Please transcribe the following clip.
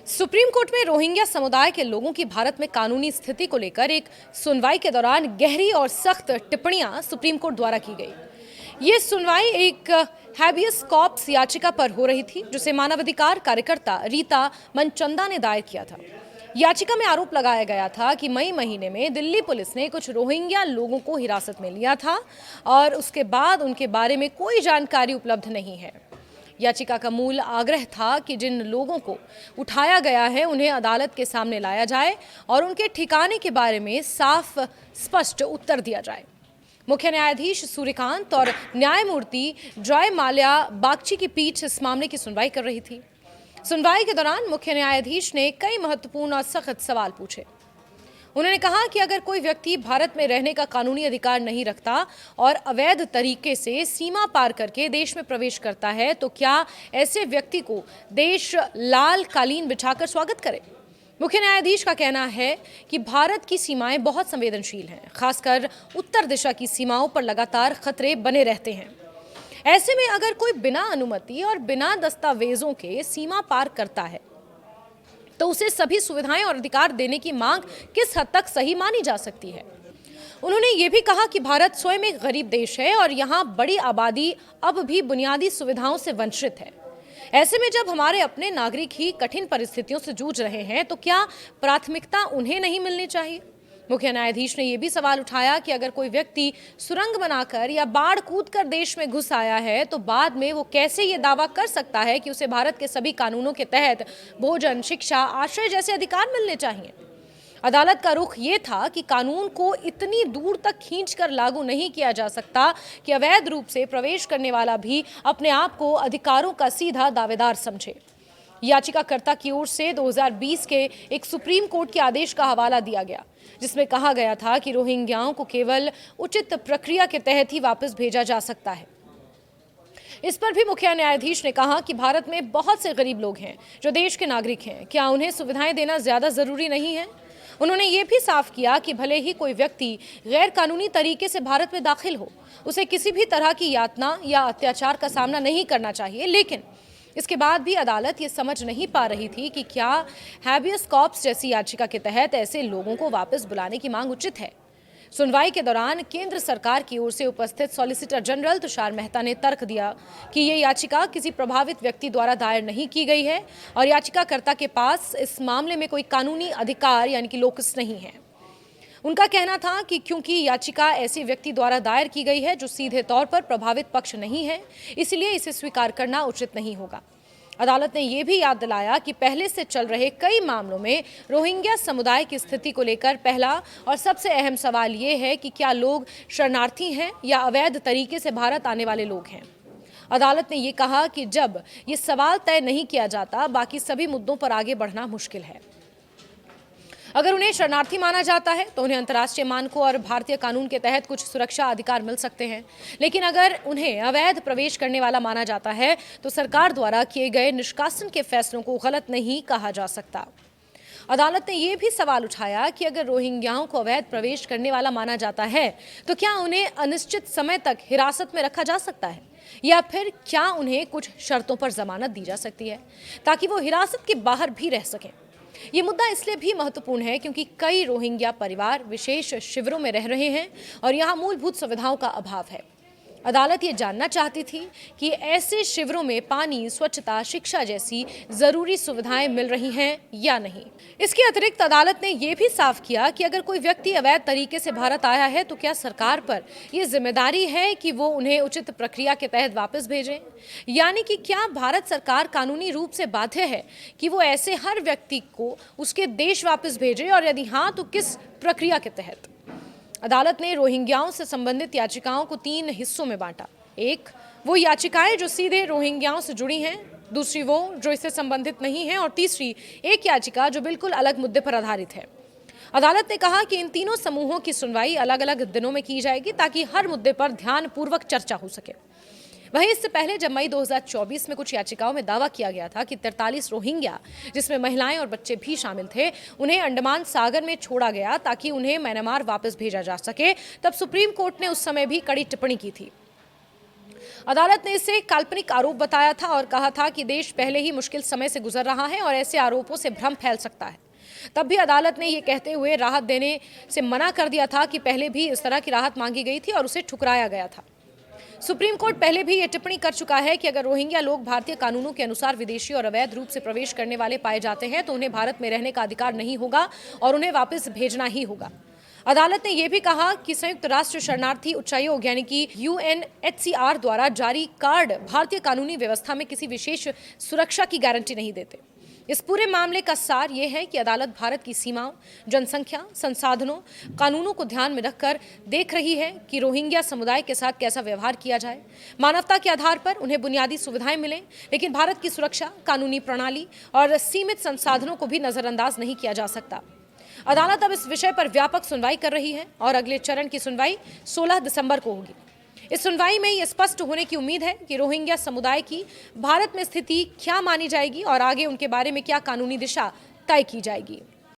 Supreme court में Rohingya समुदाय के लोगों की भारत में कानूनी स्थिति को लेकर एक सुनवाई के दौरान गहरी और सख्त टिप्पणियां सुप्रीम कोर्ट द्वारा की गई। ये सुनवाई एक हैबियस कॉर्पस याचिका पर हो रही थी, जिसे मानवाधिकार कार्यकर्ता रीता मनचंदा ने दायर किया था। याचिका में आरोप लगाया गया था कि मई महीने में दिल्ली पुलिस ने कुछ रोहिंग्या लोगों को हिरासत में लिया था और उसके बाद उनके बारे में कोई जानकारी उपलब्ध नहीं है। याचिका का मूल आग्रह था कि जिन लोगों को उठाया गया है उन्हें अदालत के सामने लाया जाए और उनके ठिकाने के बारे में साफ स्पष्ट उत्तर दिया जाए। मुख्य न्यायाधीश सूर्यकांत और न्यायमूर्ति जॉय माल्या बागची की पीठ इस मामले की सुनवाई कर रही थी। सुनवाई के दौरान मुख्य न्यायाधीश ने कई महत्वपूर्ण और सख्त सवाल पूछे। उन्होंने कहा कि अगर कोई व्यक्ति भारत में रहने का कानूनी अधिकार नहीं रखता और अवैध तरीके से सीमा पार करके देश में प्रवेश करता है तो क्या ऐसे व्यक्ति को देश लाल कालीन बिछाकर स्वागत करे। मुख्य न्यायाधीश का कहना है कि भारत की सीमाएं बहुत संवेदनशील हैं, खासकर उत्तर दिशा की सीमाओं पर लगातार खतरे बने रहते हैं। ऐसे में अगर कोई बिना अनुमति और बिना दस्तावेजों के सीमा पार करता है तो उसे सभी सुविधाएं और अधिकार देने की मांग किस हद तक सही मानी जा सकती है। उन्होंने ये भी कहा कि भारत स्वयं एक गरीब देश है और यहाँ बड़ी आबादी अब भी बुनियादी सुविधाओं से वंचित है। ऐसे में जब हमारे अपने नागरिक ही कठिन परिस्थितियों से जूझ रहे हैं तो क्या प्राथमिकता उन्हें नहीं मिलनी चाहिए। मुख्य न्यायाधीश ने यह भी सवाल उठाया कि अगर कोई व्यक्ति सुरंग बनाकर या बाढ़ कूदकर देश में घुस आया है तो बाद में वो कैसे ये दावा कर सकता है कि उसे भारत के सभी कानूनों के तहत भोजन, शिक्षा, आश्रय जैसे अधिकार मिलने चाहिए। अदालत का रुख ये था कि कानून को इतनी दूर तक खींचकर लागू नहीं किया जा सकता कि अवैध रूप से प्रवेश करने वाला भी अपने आप को अधिकारों का सीधा दावेदार समझे। याचिकाकर्ता की ओर से 2020 के एक सुप्रीम कोर्ट के आदेश का हवाला दिया गया, जिसमें कहा गया था कि रोहिंग्याओं को केवल उचित प्रक्रिया के तहत ही वापस भेजा जा सकता है। इस पर भी मुख्य न्यायाधीश ने कहा कि भारत में बहुत से गरीब लोग हैं जो देश के नागरिक हैं, क्या उन्हें सुविधाएं देना ज्यादा जरूरी नहीं है। उन्होंने ये भी साफ किया कि भले ही कोई व्यक्ति गैर कानूनी तरीके से भारत में दाखिल हो, उसे किसी भी तरह की यातना या अत्याचार का सामना नहीं करना चाहिए, लेकिन इसके बाद भी अदालत ये समझ नहीं पा रही थी कि क्या हैबियस कॉर्पस जैसी याचिका के तहत ऐसे लोगों को वापस बुलाने की मांग उचित है। सुनवाई के दौरान केंद्र सरकार की ओर से उपस्थित सॉलिसिटर जनरल तुषार मेहता ने तर्क दिया कि ये याचिका किसी प्रभावित व्यक्ति द्वारा दायर नहीं की गई है और याचिकाकर्ता के पास इस मामले में कोई कानूनी अधिकार यानी कि लोकस नहीं है। उनका कहना था कि क्योंकि याचिका ऐसे व्यक्ति द्वारा दायर की गई है जो सीधे तौर पर प्रभावित पक्ष नहीं है, इसलिए इसे स्वीकार करना उचित नहीं होगा। अदालत ने यह भी याद दिलाया कि पहले से चल रहे कई मामलों में रोहिंग्या समुदाय की स्थिति को लेकर पहला और सबसे अहम सवाल ये है कि क्या लोग शरणार्थी हैं या अवैध तरीके से भारत आने वाले लोग हैं। अदालत ने यह कहा कि जब ये सवाल तय नहीं किया जाता, बाकी सभी मुद्दों पर आगे बढ़ना मुश्किल है। अगर उन्हें शरणार्थी माना जाता है तो उन्हें अंतर्राष्ट्रीय मानकों और भारतीय कानून के तहत कुछ सुरक्षा अधिकार मिल सकते हैं, लेकिन अगर उन्हें अवैध प्रवेश करने वाला माना जाता है तो सरकार द्वारा किए गए निष्कासन के फैसलों को गलत नहीं कहा जा सकता। अदालत ने यह भी सवाल उठाया कि अगर रोहिंग्याओं को अवैध प्रवेश करने वाला माना जाता है तो क्या उन्हें अनिश्चित समय तक हिरासत में रखा जा सकता है या फिर क्या उन्हें कुछ शर्तों पर जमानत दी जा सकती है ताकि वो हिरासत के बाहर भी रह सकें। ये मुद्दा इसलिए भी महत्वपूर्ण है क्योंकि कई रोहिंग्या परिवार विशेष शिविरों में रह रहे हैं और यहाँ मूलभूत सुविधाओं का अभाव है। अदालत ये जानना चाहती थी कि ऐसे शिविरों में पानी, स्वच्छता, शिक्षा जैसी जरूरी सुविधाएं मिल रही हैं या नहीं। इसके अतिरिक्त अदालत ने यह भी साफ किया कि अगर कोई व्यक्ति अवैध तरीके से भारत आया है तो क्या सरकार पर यह जिम्मेदारी है कि वो उन्हें उचित प्रक्रिया के तहत वापस भेजें, यानी कि क्या भारत सरकार कानूनी रूप से बाध्य है कि वो ऐसे हर व्यक्ति को उसके देश वापस भेजे और यदि हाँ तो किस प्रक्रिया के तहत। अदालत ने रोहिंग्याओं से संबंधित याचिकाओं को 3 हिस्सों में बांटा। एक, वो याचिकाएं जो सीधे रोहिंग्याओं से जुड़ी हैं, दूसरी वो जो इससे संबंधित नहीं है और तीसरी एक याचिका जो बिल्कुल अलग मुद्दे पर आधारित है। अदालत ने कहा कि इन तीनों समूहों की सुनवाई अलग अलग दिनों में की जाएगी ताकि हर मुद्दे पर ध्यानपूर्वक चर्चा हो सके। वहीं इससे पहले जब मई 2024 में कुछ याचिकाओं में दावा किया गया था कि 43 रोहिंग्या, जिसमें महिलाएं और बच्चे भी शामिल थे, उन्हें अंडमान सागर में छोड़ा गया ताकि उन्हें म्यांमार वापस भेजा जा सके, तब सुप्रीम कोर्ट ने उस समय भी कड़ी टिप्पणी की थी। अदालत ने इसे काल्पनिक आरोप बताया था और कहा था कि देश पहले ही मुश्किल समय से गुजर रहा है और ऐसे आरोपों से भ्रम फैल सकता है। तब भी अदालत ने ये कहते हुए राहत देने से मना कर दिया था कि पहले भी इस तरह की राहत मांगी गई थी और उसे ठुकराया गया था। सुप्रीम कोर्ट पहले भी ये टिप्पणी कर चुका है कि अगर रोहिंग्या लोग भारतीय कानूनों के अनुसार विदेशी और अवैध रूप से प्रवेश करने वाले पाए जाते हैं तो उन्हें भारत में रहने का अधिकार नहीं होगा और उन्हें वापस भेजना ही होगा। अदालत ने यह भी कहा कि संयुक्त राष्ट्र शरणार्थी उच्चायोग यानी कि UNHCR द्वारा जारी कार्ड भारतीय कानूनी व्यवस्था में किसी विशेष सुरक्षा की गारंटी नहीं देते। इस पूरे मामले का सार यह है कि अदालत भारत की सीमाओं, जनसंख्या, संसाधनों, कानूनों को ध्यान में रखकर देख रही है कि रोहिंग्या समुदाय के साथ कैसा व्यवहार किया जाए। मानवता के आधार पर उन्हें बुनियादी सुविधाएं मिलें, लेकिन भारत की सुरक्षा, कानूनी प्रणाली और सीमित संसाधनों को भी नजरअंदाज नहीं किया जा सकता। अदालत अब इस विषय पर व्यापक सुनवाई कर रही है और अगले चरण की सुनवाई 16 दिसंबर को होगी। इस सुनवाई में यह स्पष्ट होने की उम्मीद है कि रोहिंग्या समुदाय की भारत में स्थिति क्या मानी जाएगी और आगे उनके बारे में क्या कानूनी दिशा तय की जाएगी।